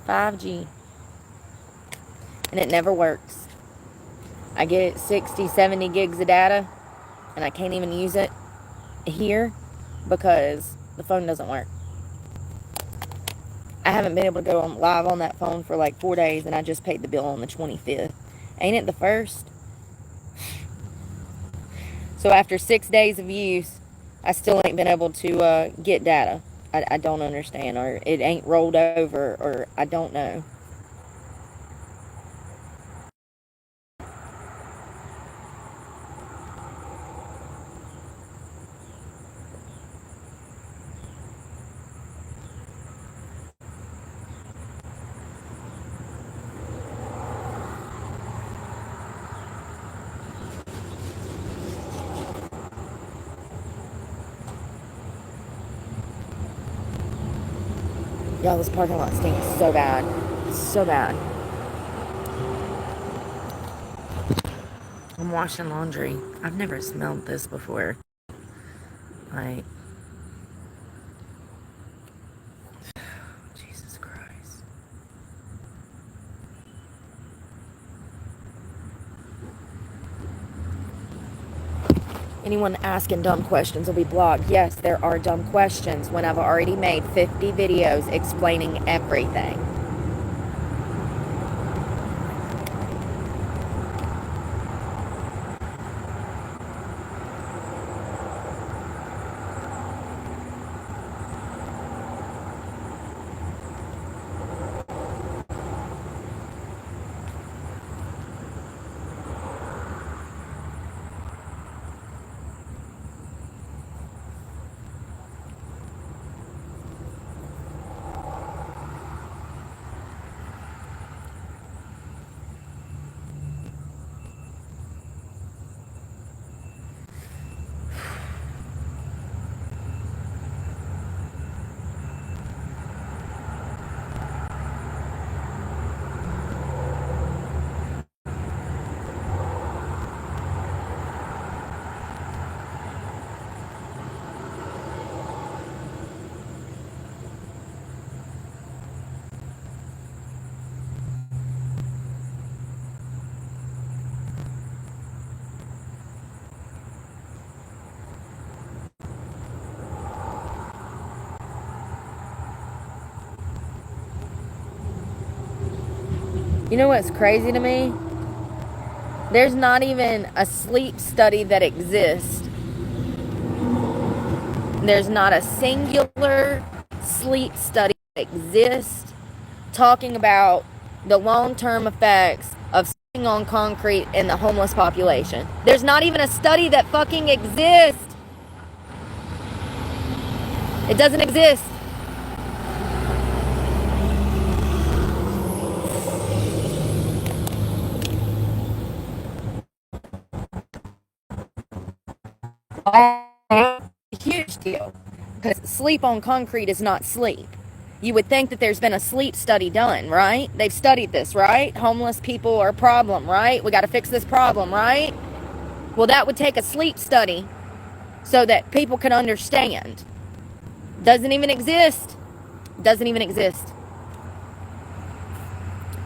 5G. And it never works. I get 60, 70 gigs of data, and I can't even use it here because the phone doesn't work. I haven't been able to go on live on that phone for like 4 days, and I just paid the bill on the 25th. Ain't it the first? So after 6 days of use, I still ain't been able to get data. I don't understand, or it ain't rolled over, or I don't know. Y'all, this parking lot stinks so bad. So bad. I'm washing laundry. I've never smelled this before. Like, Jesus Christ. Anyone asking dumb questions will be blocked. Yes, there are dumb questions when I've already made 50 videos explaining everything. You know what's crazy to me? There's not even a sleep study that exists. There's not a singular sleep study that exists talking about the long-term effects of sleeping on concrete in the homeless population. There's not even a study that fucking exists. It doesn't exist. A huge deal, because sleep on concrete is not sleep. You would think that there's been a sleep study done, right? They've studied this, right? Homeless people are a problem, right? We got to fix this problem, right? Well, that would take a sleep study so that people can understand. Doesn't even exist. Doesn't even exist.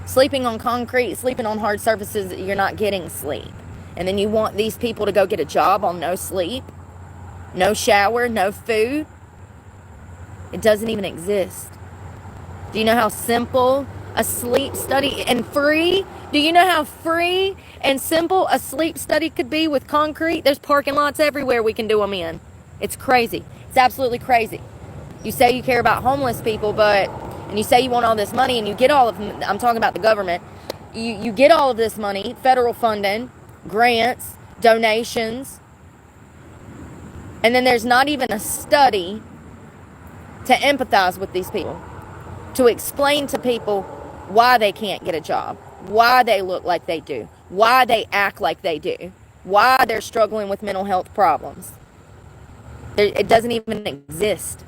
Sleeping on concrete, sleeping on hard surfaces, you're not getting sleep. And then you want these people to go get a job on no sleep, no shower, no food. It doesn't even exist. Do you know how simple a sleep study and free? Do you know how free and simple a sleep study could be with concrete? There's parking lots everywhere we can do them in. It's crazy. It's absolutely crazy. You say you care about homeless people, and you say you want all this money, and you get all of them. I'm talking about the government. You get all of this money, federal funding, grants, donations, and then there's not even a study to empathize with these people, to explain to people why they can't get a job, why they look like they do, why they act like they do, why they're struggling with mental health problems. It doesn't even exist.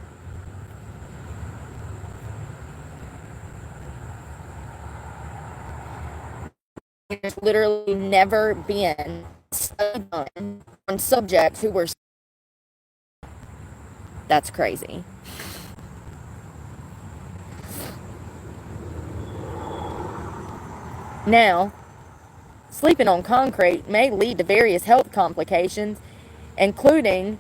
There's literally never been a study done on subjects who were. That's crazy. Now, sleeping on concrete may lead to various health complications, including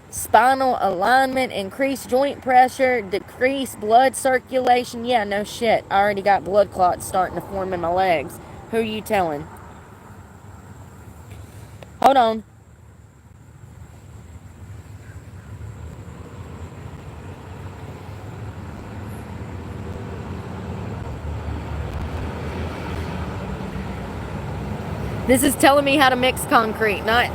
spinal alignment, increased joint pressure, decreased blood circulation. Yeah, no shit. I already got blood clots starting to form in my legs. Who are you telling? Hold on. This is telling me how to mix concrete, not...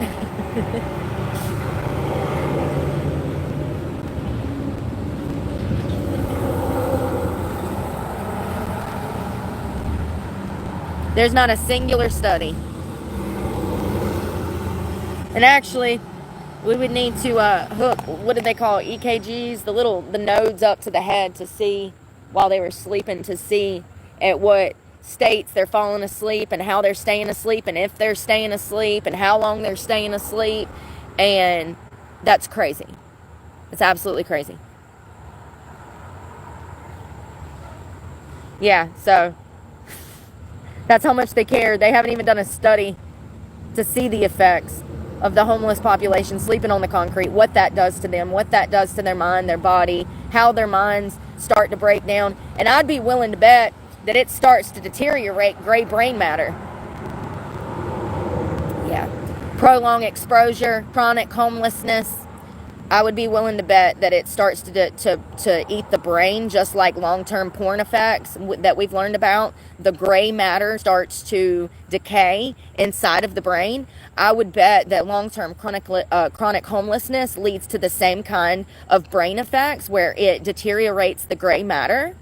There's not a singular study. And actually, we would need to hook, what do they call it, EKGs? The nodes up to the head to see, while they were sleeping, to see at what states they're falling asleep and how they're staying asleep and if they're staying asleep and how long they're staying asleep. And that's crazy. It's absolutely crazy. Yeah, so that's how much they care. They haven't even done a study to see the effects of the homeless population sleeping on the concrete, what that does to them, what that does to their mind, their body, how their minds start to break down. And I'd be willing to bet that it starts to deteriorate gray brain matter. Yeah. Prolonged exposure, chronic homelessness. I would be willing to bet that it starts to eat the brain, just like long-term porn effects that we've learned about. The gray matter starts to decay inside of the brain. I would bet that long-term chronic homelessness leads to the same kind of brain effects where it deteriorates the gray matter.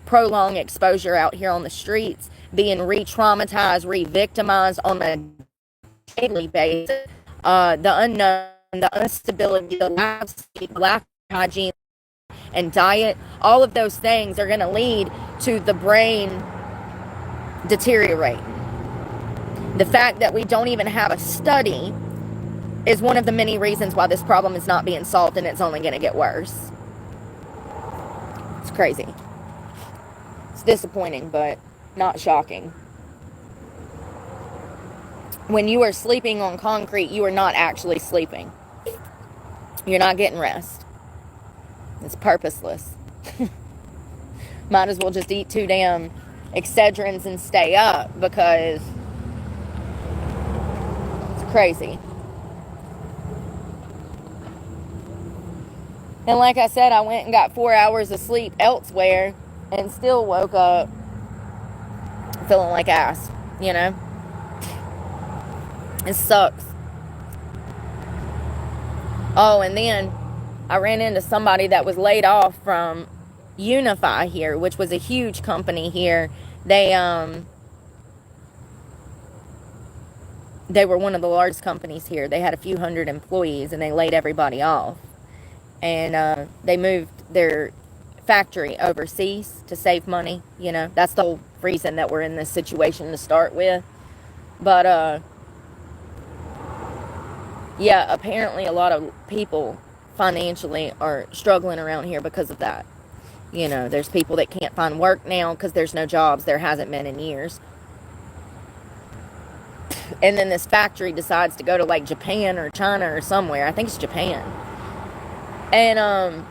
Prolonged exposure out here on the streets, being re-traumatized, re-victimized on a daily basis. The unknown, the instability, the lack of sleep, lack of hygiene and diet, all of those things are going to lead to the brain deteriorating. The fact that we don't even have a study is one of the many reasons why this problem is not being solved, and it's only going to get worse. It's crazy. It's disappointing, but not shocking. When you are sleeping on concrete, you are not actually sleeping. You're not getting rest. It's purposeless. Might as well just eat 2 damn Excedrins and stay up, because it's crazy. And like I said, I went and got 4 hours of sleep elsewhere and still woke up feeling like ass, you know? It sucks. Oh, and then I ran into somebody that was laid off from Unify here, which was a huge company here. They were one of the largest companies here. They had a few hundred employees, and they laid everybody off. And they moved their factory overseas to save money. You know, that's the whole reason that we're in this situation to start with. But yeah, apparently a lot of people financially are struggling around here because of that. You know, there's people that can't find work now because there's no jobs. There hasn't been in years. And then this factory decides to go to like Japan or China or somewhere. I think it's Japan. And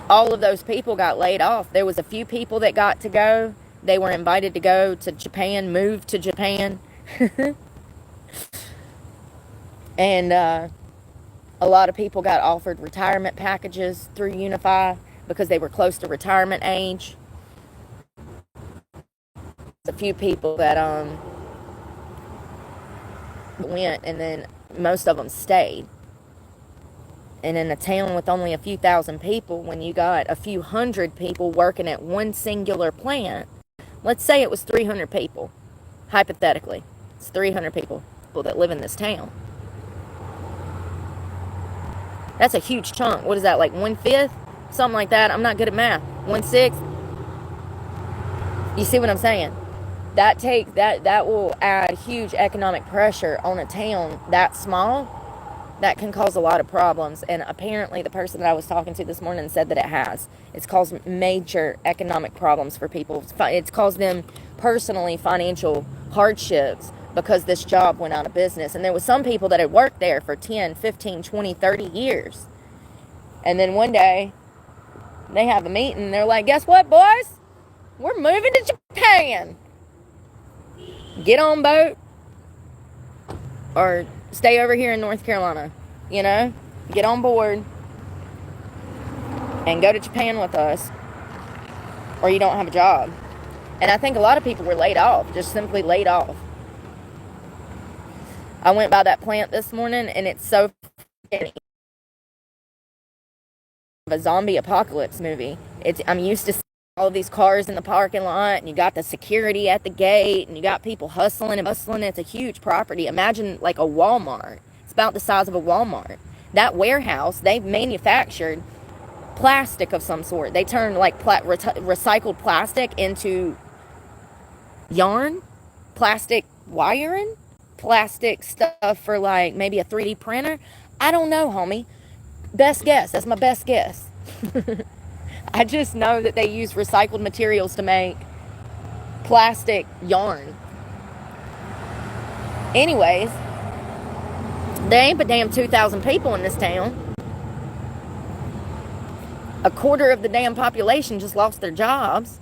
all of those people got laid off. There was a few people that got to go. They were invited to go to Japan, move to Japan. And a lot of people got offered retirement packages through Unify because they were close to retirement age. A few people that went, and then most of them stayed. And in a town with only a few thousand people, when you got a few hundred people working at one singular plant, let's say it was 300 people, hypothetically, it's 300 people that live in this town. That's a huge chunk. What is that, like 1/5? Something like that. I'm not good at math. 1/6? You see what I'm saying? That will add huge economic pressure on a town that small. that can cause a lot of problems. And apparently the person that I was talking to this morning said that it has. It's caused major economic problems for people. It's caused them personally financial hardships because this job went out of business. And there was some people that had worked there for 10, 15, 20, 30 years. And then one day they have a meeting. They're like, guess what, boys? We're moving to Japan. Get on boat or stay over here in North Carolina. You know, get on board and go to Japan with us, or you don't have a job. And I think a lot of people were laid off, just simply laid off. I went by that plant this morning, and it's so funny. A zombie apocalypse movie. I'm used to seeing all of these cars in the parking lot, and you got the security at the gate, and you got people hustling and bustling. It's a huge property. Imagine like a Walmart. It's about the size of a Walmart. That warehouse, they've manufactured plastic of some sort. They turn like recycled plastic into yarn, plastic wiring, plastic stuff for like maybe a 3D printer. I don't know, homie. Best guess. That's my best guess. I just know that they use recycled materials to make plastic yarn. Anyways, there ain't but damn 2,000 people in this town. A quarter of the damn population just lost their jobs.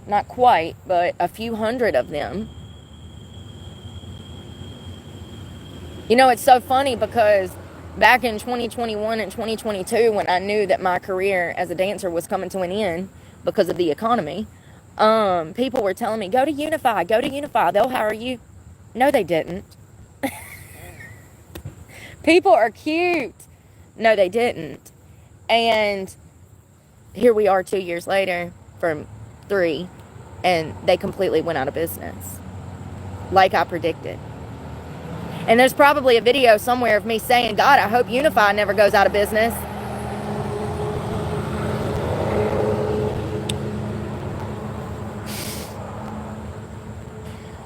Not quite, but a few hundred of them. You know, it's so funny because back in 2021 and 2022, when I knew that my career as a dancer was coming to an end because of the economy, people were telling me, go to Unify, they'll hire you. No, they didn't. People are cute. No, they didn't. And here we are 2 years later, from 3, and they completely went out of business. Like I predicted. And there's probably a video somewhere of me saying, God, I hope Unify never goes out of business.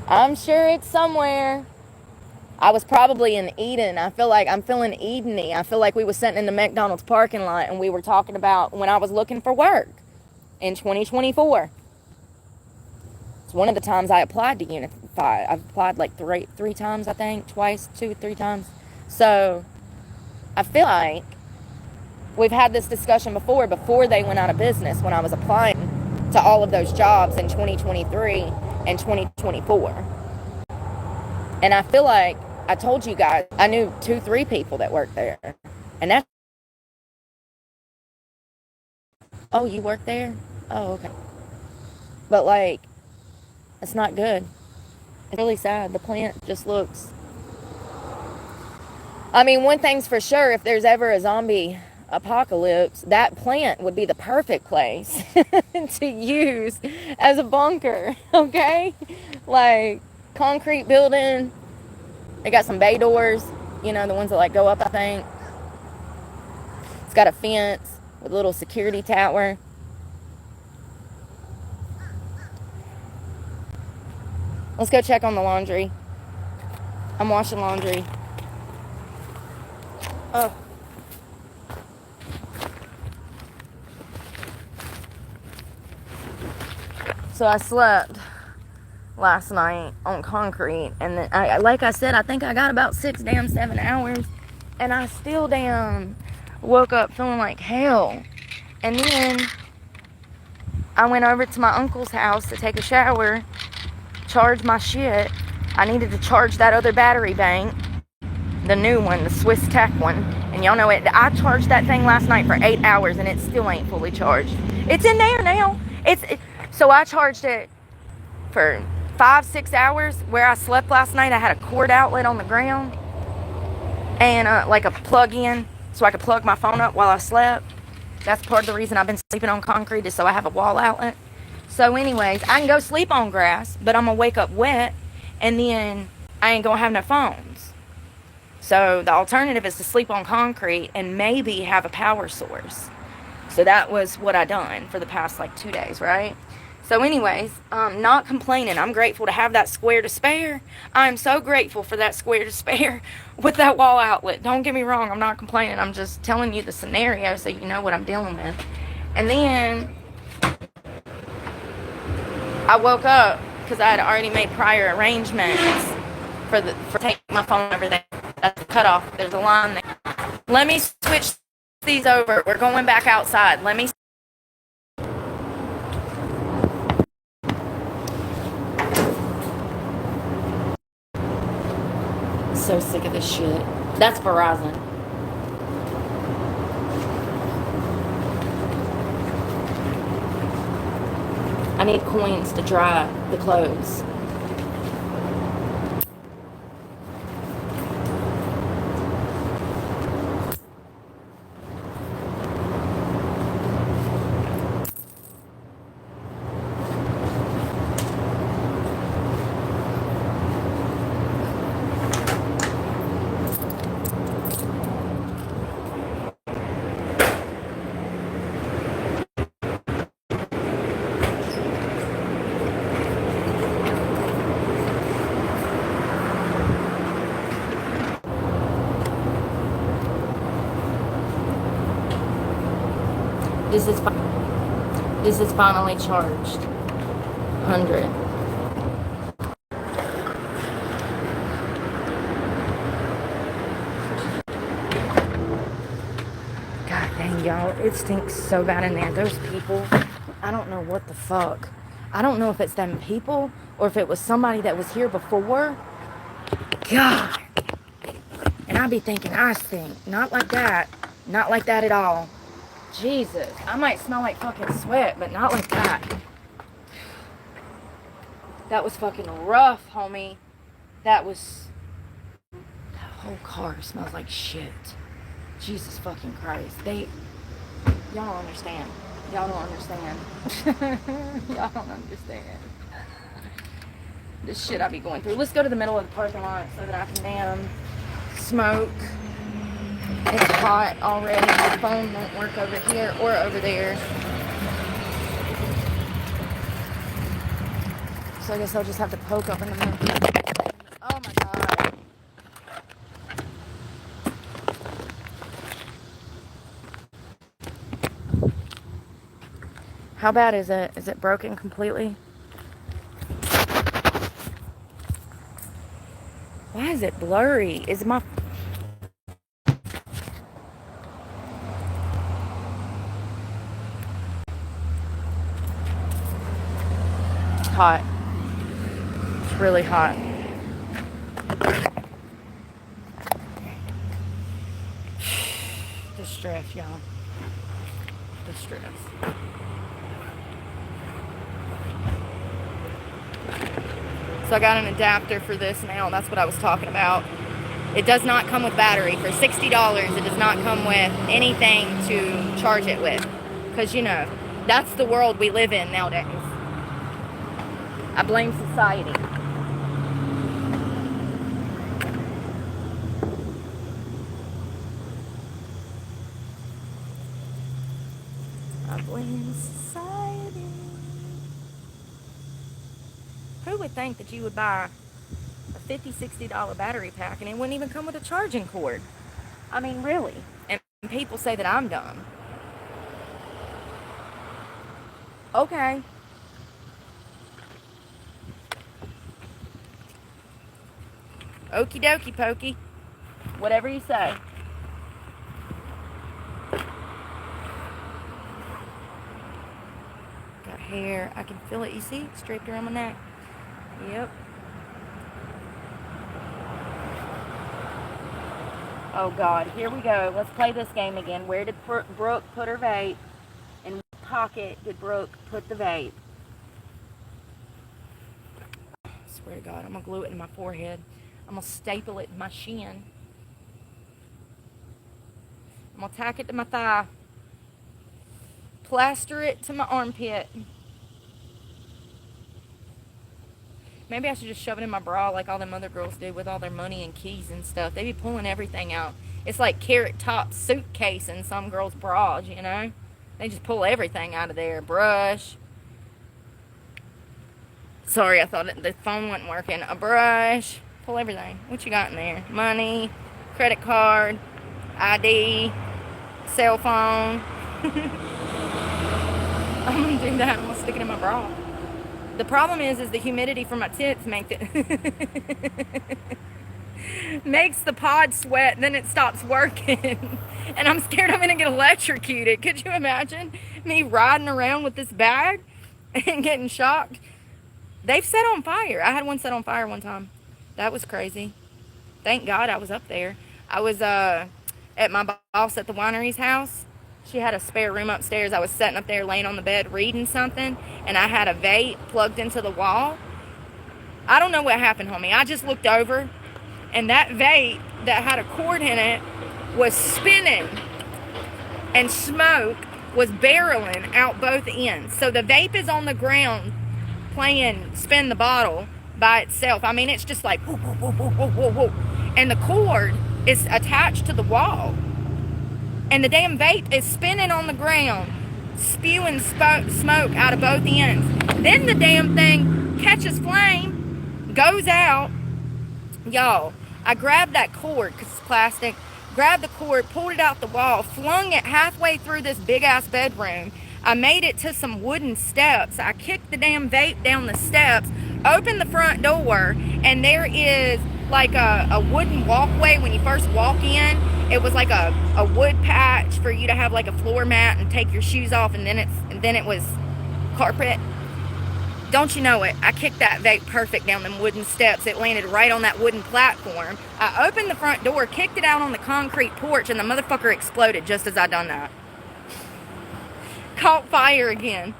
I'm sure it's somewhere. I was probably in Eden. I feel like I'm feeling Eden-y. I feel like we were sitting in the McDonald's parking lot and we were talking about when I was looking for work in 2024. It's one of the times I applied to Unify. I've applied like three times, I think. Twice, 2, 3 times. So I feel like we've had this discussion before they went out of business, when I was applying to all of those jobs in 2023 and 2024. And I feel like I told you guys, I knew 2, 3 people that worked there. And that's... Oh, you work there? Oh, okay. But like, it's not good. It's really sad. The plant just looks... I mean, one thing's for sure, if there's ever a zombie apocalypse, that plant would be the perfect place to use as a bunker, okay? Like, concrete building. They got some bay doors, you know, the ones that like go up, I think. It's got a fence with a little security tower. Let's go check on the laundry. I'm washing laundry. Oh. So I slept last night on concrete, and then like I said, I think I got about 7 hours, and I still woke up feeling like hell. And then I went over to my uncle's house to take a shower, charge my shit. I needed to charge that other battery bank, the new one, the Swiss Tech one, and y'all know it. I charged that thing last night for 8 hours, and it still ain't fully charged. It's in there now. So I charged it for 5-6 hours. Where I slept last night, I had a cord outlet on the ground and like a plug-in, so I could plug my phone up while I slept. That's part of the reason I've been sleeping on concrete, is so I have a wall outlet. So anyways, I can go sleep on grass, but I'm gonna wake up wet, and then I ain't gonna have no phones. So the alternative is to sleep on concrete and maybe have a power source. So that was what I done for the past like 2 days, right? So anyways, not complaining. I'm grateful to have that square to spare. I'm so grateful for that square to spare with that wall outlet. Don't get me wrong, I'm not complaining. I'm just telling you the scenario so you know what I'm dealing with. And then I woke up because I had already made prior arrangements for taking my phone over there. That's cut off. There's a line there. Let me switch these over. We're going back outside. Let me. So sick of this shit. That's Verizon. I need coins to dry the clothes. This is finally charged. 100. God dang, y'all. It stinks so bad in there. Those people, I don't know what the fuck. I don't know if it's them people or if it was somebody that was here before. God. And I be thinking I stink. Not like that. Not like that at all. Jesus. I might smell like fucking sweat, but not like that. That was fucking rough, homie. That whole car smells like shit. Jesus fucking Christ. Y'all don't understand. Y'all don't understand. Y'all don't understand. This shit I be going through. Let's go to the middle of the parking lot so that I can damn smoke. It's hot already. My phone won't work over here or over there. So I guess I'll just have to poke up in the middle. Oh my God. How bad is it? Is it broken completely? Why is it blurry? Is my... hot. It's really hot. The stress, y'all. The stress. So I got an adapter for this now. That's what I was talking about. It does not come with battery. For $60, it does not come with anything to charge it with. Because, you know, that's the world we live in nowadays. I blame society. I blame society. Who would think that you would buy a $50, $60 battery pack and it wouldn't even come with a charging cord? I mean, really. And people say that I'm dumb. Okay. Okie dokie pokey. Whatever you say. Got hair. I can feel it. You see? It's draped around my neck. Yep. Oh God. Here we go. Let's play this game again. Where did Brooke put her vape? In what pocket did Brooke put the vape? I swear to God. I'm going to glue it in my forehead. I'm going to staple it in my shin. I'm going to tack it to my thigh. Plaster it to my armpit. Maybe I should just shove it in my bra like all them other girls do with all their money and keys and stuff. They be pulling everything out. It's like Carrot Top suitcase in some girls' bras, you know? They just pull everything out of there. Brush, Sorry, I thought the phone wasn't working. A brush. Pull everything. What you got in there? Money, credit card, ID, cell phone. I'm gonna do that. I'm gonna stick it in my bra. The problem is the humidity from my tits makes the pod sweat, and then it stops working. And I'm scared I'm gonna get electrocuted. Could you imagine me riding around with this bag and getting shocked? They've set on fire. I had one set on fire one time. That was crazy. Thank God I was up there. I was at my boss at the winery's house. She had a spare room upstairs. I was sitting up there laying on the bed reading something, and I had a vape plugged into the wall. I don't know what happened, homie. I just looked over, and that vape that had a cord in it was spinning, and smoke was barreling out both ends. So the vape is on the ground playing spin the bottle by itself. I mean, it's just like whoop, whoop, whoop, whoop, whoop, whoop, whoop. And the cord is attached to the wall, and the damn vape is spinning on the ground, spewing smoke out of both ends. Then the damn thing catches flame, goes out. Y'all, I grabbed that cord because it's plastic, grabbed the cord, pulled it out the wall, flung it halfway through this big ass bedroom. I made it to some wooden steps. I kicked the damn vape down the steps, opened the front door, and there is like a wooden walkway when you first walk in. It was like a wood patch for you to have like a floor mat and take your shoes off, and then it was carpet. Don't you know it? I kicked that vape perfect down them wooden steps. It landed right on that wooden platform. I opened the front door, kicked it out on the concrete porch, and the motherfucker exploded just as I done that. Caught fire again.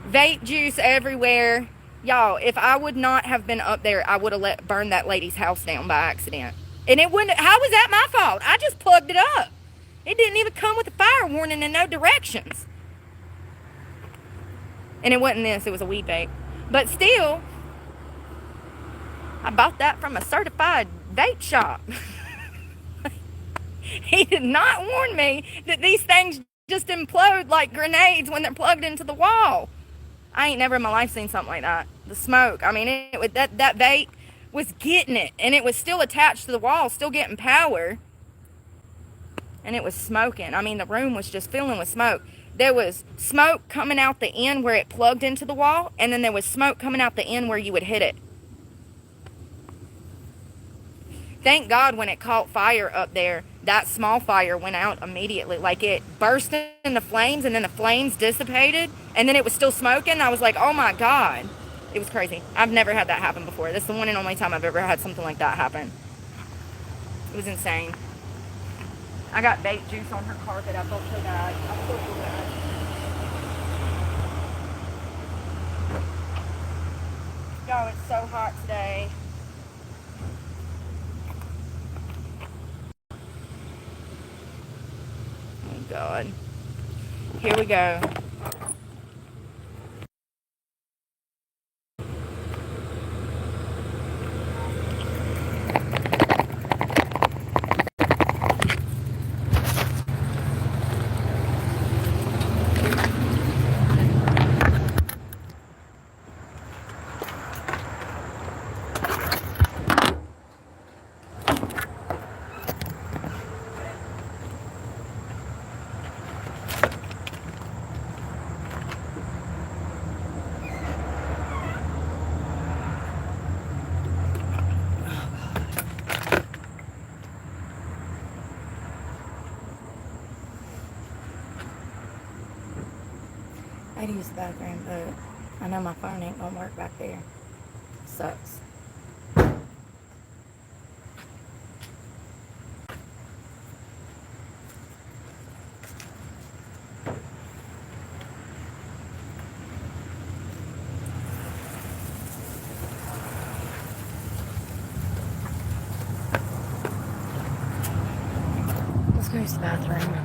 Vape juice everywhere. Y'all, if I would not have been up there, I would have burned that lady's house down by accident. And it wouldn't, how was that my fault? I just plugged it up. It didn't even come with a fire warning in no directions. And it wasn't this, it was a weed vape. But still, I bought that from a certified vape shop. He did not warn me that these things just implode like grenades when they're plugged into the wall. I ain't never in my life seen something like that. The smoke, I mean, that vape was getting it, and it was still attached to the wall, still getting power, and it was smoking. I mean, the room was just filling with smoke. There was smoke coming out the end where it plugged into the wall, and then there was smoke coming out the end where you would hit it. Thank God when it caught fire up there, that small fire went out immediately. Like, it burst into flames, and then the flames dissipated, and then it was still smoking. I was like, oh my God. It was crazy. I've never had that happen before. This is the one and only time I've ever had something like that happen. It was insane. I got vape juice on her carpet. I felt so bad. I feel so bad. Y'all, it's so hot today. Oh, God. Here we go. I had to use the bathroom, but I know my phone ain't gonna work back there. Sucks. Let's go use the bathroom.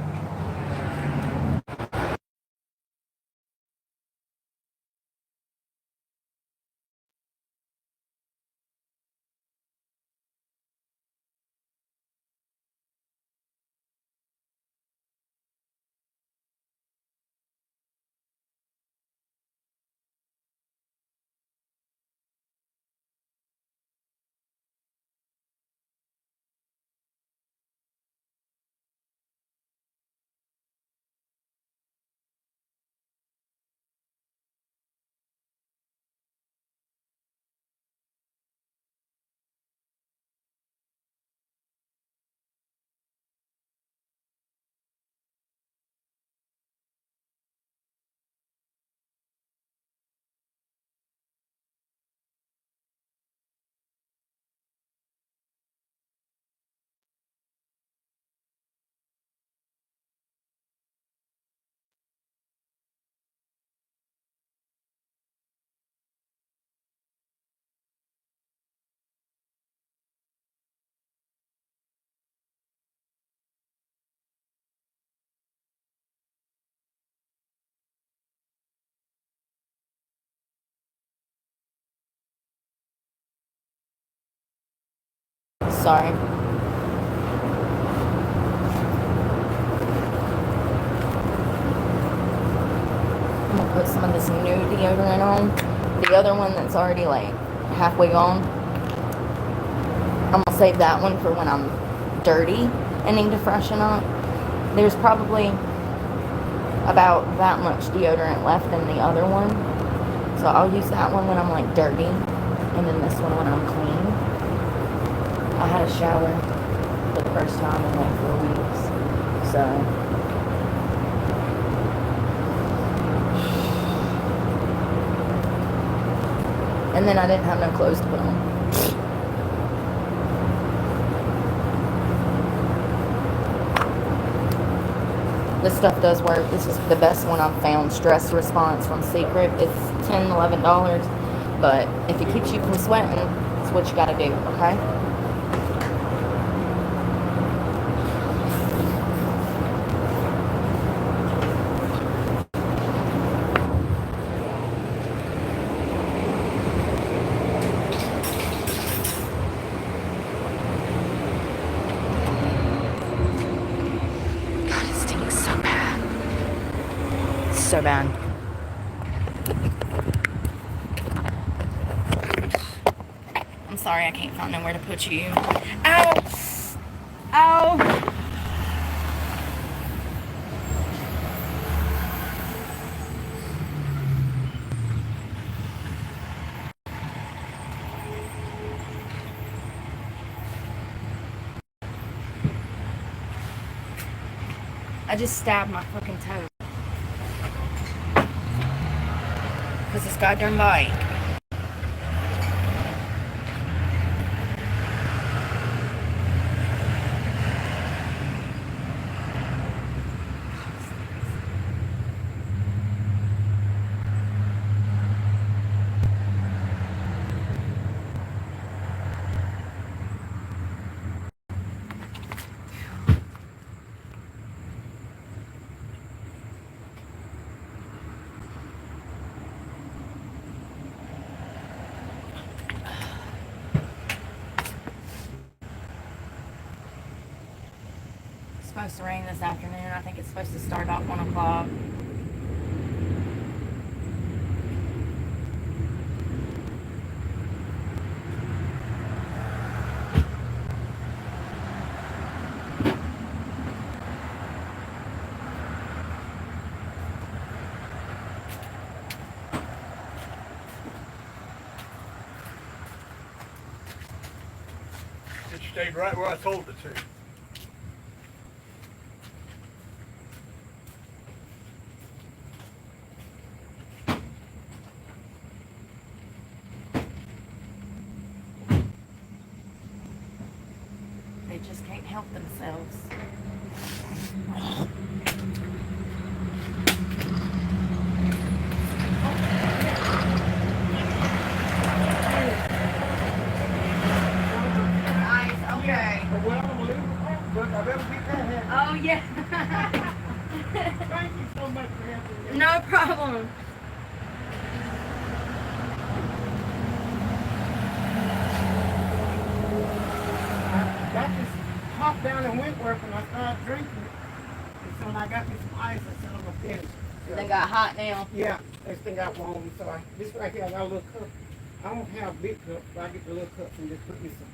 Sorry. I'm gonna put some of this new deodorant on. The other one that's already like halfway gone, I'm gonna save that one for when I'm dirty and need to freshen up. There's probably about that much deodorant left in the other one, so I'll use that one when I'm like dirty, and then this one when I'm clean. I had a shower for the first time in like 4 weeks, so and then I didn't have no clothes to put on. This stuff does work. This is the best one I've found. Stress Response from Secret. It's $10, $11, but if it keeps you from sweating, it's what you gotta do, okay? So bad. I'm sorry, I can't find nowhere to put you. Ow! Ow! I just stabbed my fucking toe. Because this goddamn bike. Supposed to rain this afternoon. I think it's supposed to start about 1 o'clock. It stayed right where I told it to. They just can't help themselves. Nice, okay. Oh, yeah. Thank you so much for helping me. No problem. Got this hop down in Wentworth and I started drinking it. And so when I got me some ice, I said I'm gonna finish it. So, They got hot now. yeah, this thing got warm. So this right here, I got a little cup. I don't have big cups, but I get the little cups and just put me some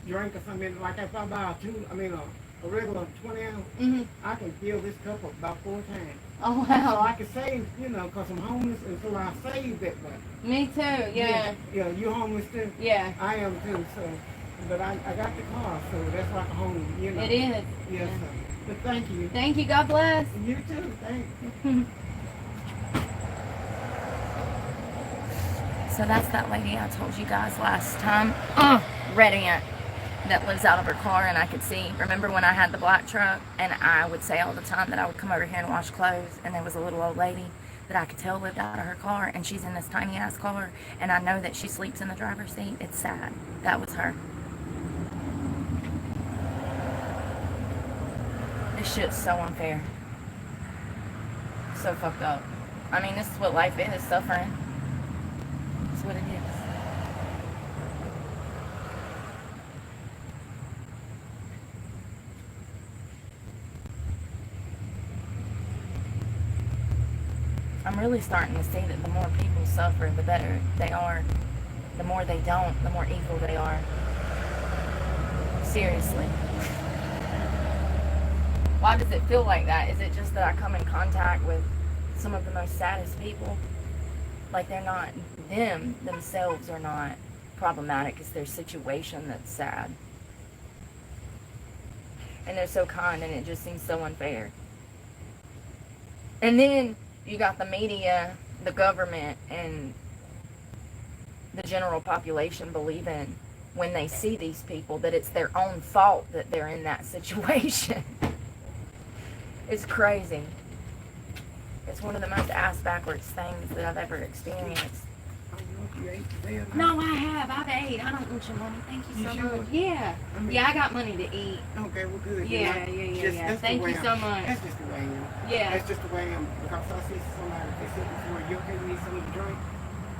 drink or something in it. Like if I buy a regular 20 ounce, I can fill this cup up about 4 times. Oh, So wow. I can save, because I'm homeless, and so I save that much. Me too, yeah. Yeah, you homeless too? Yeah. I am too, so. But I got the car, so that's like a home, It is. Yes, sir. But thank you. Thank you. God bless. You too, thanks. So that's that lady I told you guys last time. Red Ant that lives out of her car, and I could see. Remember when I had the black truck, and I would say all the time that I would come over here and wash clothes, and there was a little old lady that I could tell lived out of her car, and she's in this tiny ass car, and I know that she sleeps in the driver's seat. It's sad. That was her. This shit's so unfair. So fucked up. I mean, this is what life is, suffering. That's what it is. I'm really starting to see that the more people suffer, the better they are. The more they don't, the more evil they are. Seriously. Why does it feel like that? Is it just that I come in contact with some of the most saddest people? Like they're not, themselves are not problematic. It's their situation that's sad. And they're so kind, and it just seems so unfair. And then you got the media, the government, and the general population believing when they see these people that it's their own fault that they're in that situation. It's crazy. It's one of the most ass-backwards things that I've ever experienced. No, I have. I've ate. I don't want your money. Thank you so much. Yeah. Yeah, I got money to eat. Okay, well, good. Yeah. Thank you so much. That's just the way I am. Yeah. That's just the way I am. Because I see somebody, they said before, you okay with me some to drink?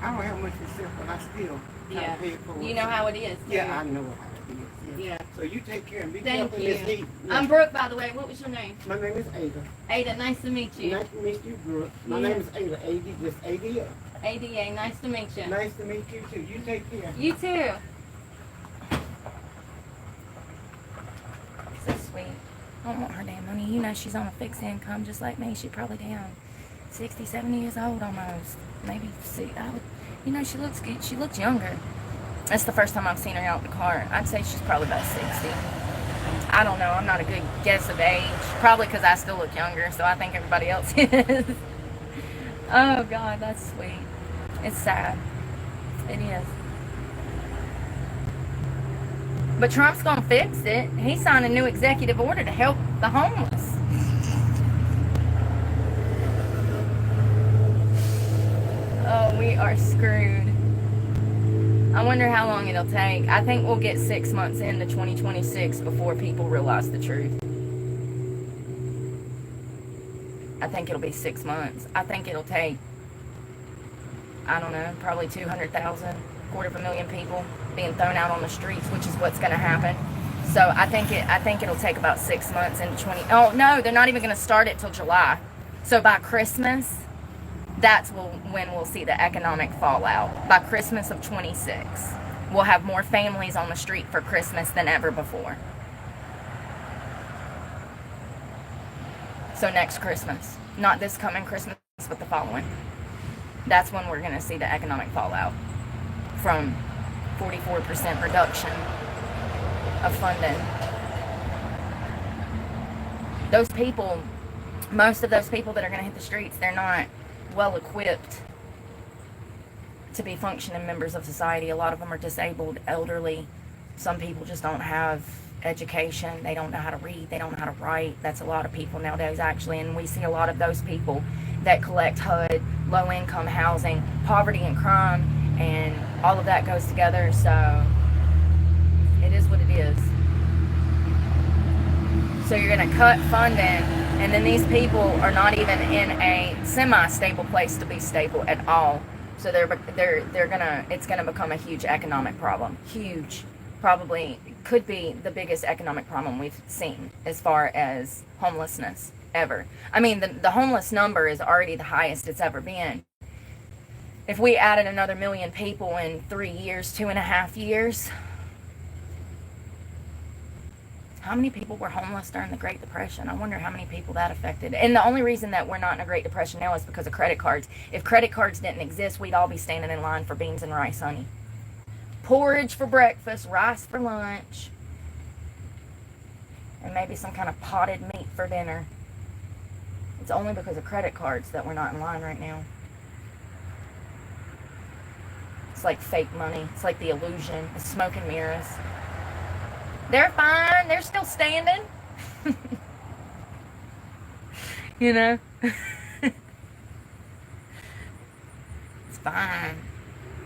I don't have much to sip, but I still try to pay it forward. You know how it is. Yeah, I know how it is. Yeah. So you take care and be Thank careful you. in this heat. I'm Brooke, by the way. What was your name? My name is Ada. Ada, nice to meet you. Nice to meet you, Brooke. My name is Ada. A-D, just A-D-A. ADA, nice to meet you. Nice to meet you, too. You take care. You too. So sweet. I don't want her damn money. You know she's on a fixed income just like me. She's probably down 60, 70 years old almost. Maybe, you know, she looks good. She looks younger. That's the first time I've seen her out in the car. I'd say she's probably about 60. I don't know. I'm not a good guess of age. Probably because I still look younger, so I think everybody else is. Oh, God, that's sweet. It's sad. It is. But Trump's going to fix it. He signed a new executive order to help the homeless. Oh, we are screwed. I wonder how long it'll take. I think we'll get 6 months into 2026 before people realize the truth. I think it'll be 6 months. I think it'll take, I don't know, probably 200,000, 250,000 people being thrown out on the streets, which is what's going to happen. So I think it'll take about 6 months into 20. Oh no, they're not even going to start it till July. So by Christmas, that's when we'll see the economic fallout. By Christmas of 26, we'll have more families on the street for Christmas than ever before. So next Christmas, not this coming Christmas, but the following. That's when we're going to see the economic fallout from 44% reduction of funding. Those people, most of those people that are going to hit the streets, they're not well equipped to be functioning members of society. A lot of them are disabled, elderly. Some people just don't have education. They don't know how to read. They don't know how to write. That's a lot of people nowadays, actually. And we see a lot of those people that collect HUD, low-income housing, poverty and crime, and all of that goes together. So it is what it is. So you're going to cut funding, and then these people are not even in a semi-stable place to be stable at all. So it's gonna become a huge economic problem. Huge. Probably could be the biggest economic problem we've seen as far as homelessness ever. I mean, the homeless number is already the highest it's ever been. If we added another 1 million people in 3 years, 2.5 years, how many people were homeless during the Great Depression? I wonder how many people that affected. And the only reason that we're not in a Great Depression now is because of credit cards. If credit cards didn't exist, we'd all be standing in line for beans and rice, honey. Porridge for breakfast, rice for lunch, and maybe some kind of potted meat for dinner. It's only because of credit cards that we're not in line right now. It's like fake money. It's like the illusion. It's smoke and mirrors. They're fine. They're still standing. You know? It's fine.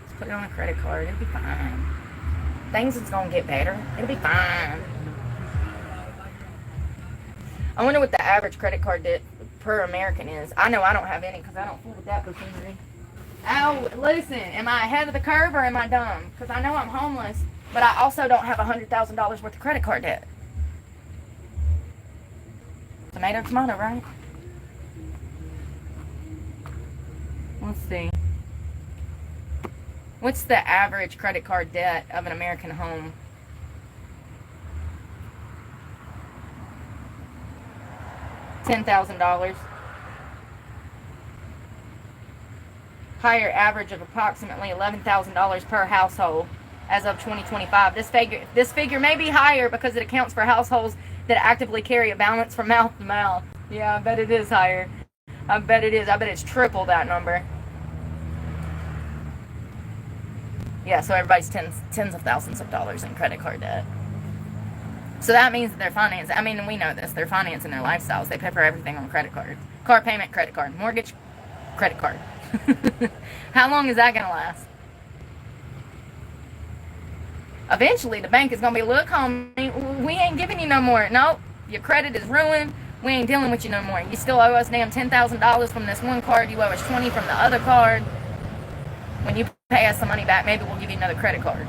Just put it on a credit card. It'll be fine. Things is going to get better. It'll be fine. I wonder what the average credit card debt per American is. I know I don't have any because I don't fool with that buffoonery. Oh, listen. Am I ahead of the curve or am I dumb? Because I know I'm homeless. But I also don't have $100,000 worth of credit card debt. Tomato, tomato, right? Let's see. What's the average credit card debt of an American home? $10,000. Higher average of approximately $11,000 per household as of 2025. This figure may be higher because it accounts for households that actively carry a balance from mouth to mouth. Yeah, I bet it is higher. I bet it is. I bet it's triple that number. Yeah, so everybody's tens of thousands of dollars in credit card debt. So that means that they're financing. I mean, we know this. They're financing their lifestyles. They pay for everything on credit cards. Car payment, credit card. Mortgage, credit card. How long is that going to last? Eventually, the bank is going to be, look, homie, we ain't giving you no more. Nope, your credit is ruined. We ain't dealing with you no more. You still owe us damn $10,000 from this one card. You owe us $20 from the other card. When you pay us some money back, maybe we'll give you another credit card.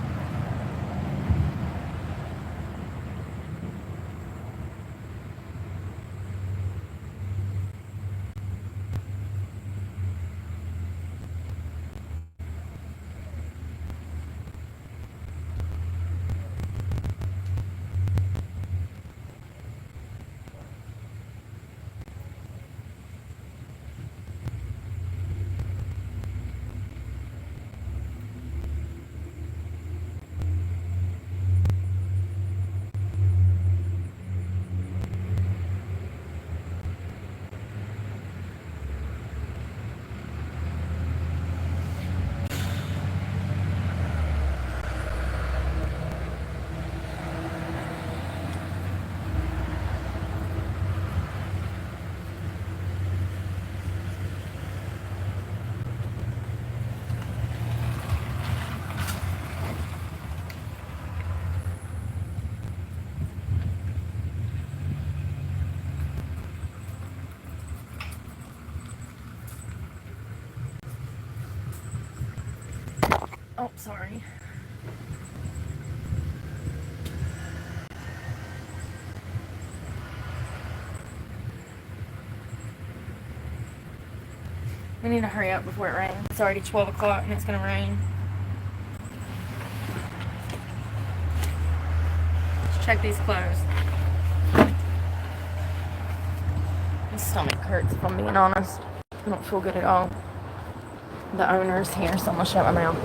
Oh, sorry. We need to hurry up before it rains. It's already 12 o'clock and it's going to rain. Let's check these clothes. My stomach hurts, if I'm being honest. I don't feel good at all. The owner's here, so I'm going to shut my mouth.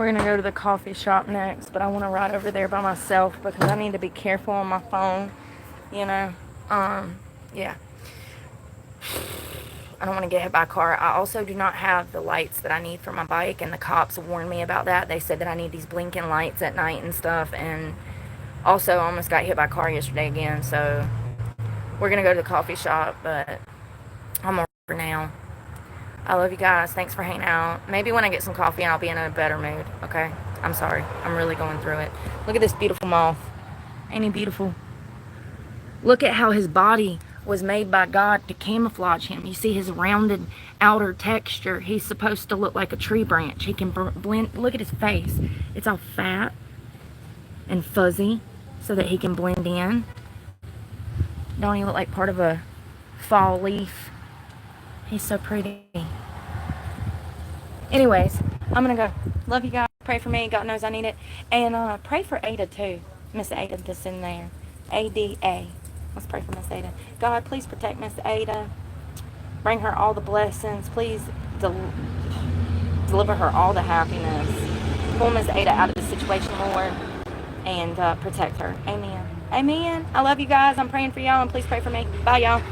We're going to go to the coffee shop next, but I want to ride over there by myself because I need to be careful on my phone, you know. Yeah. I don't want to get hit by a car. I also do not have the lights that I need for my bike, and the cops warned me about that. They said that I need these blinking lights at night and stuff, and also I almost got hit by a car yesterday again, so we're going to go to the coffee shop, but I'm over for now. I love you guys. Thanks for hanging out. Maybe when I get some coffee, I'll be in a better mood, okay? I'm sorry. I'm really going through it. Look at this beautiful moth. Ain't he beautiful? Look at how his body was made by God to camouflage him. You see his rounded outer texture. He's supposed to look like a tree branch. He can blend. Look at his face. It's all fat and fuzzy so that he can blend in. Don't he look like part of a fall leaf? He's so pretty. Anyways, I'm going to go. Love you guys. Pray for me. God knows I need it. And pray for Ada too. Miss Ada that's in there. ADA. Let's pray for Miss Ada. God, please protect Miss Ada. Bring her all the blessings. Please deliver her all the happiness. Pull Miss Ada out of the situation, Lord. And protect her. Amen. Amen. I love you guys. I'm praying for y'all. And please pray for me. Bye, y'all.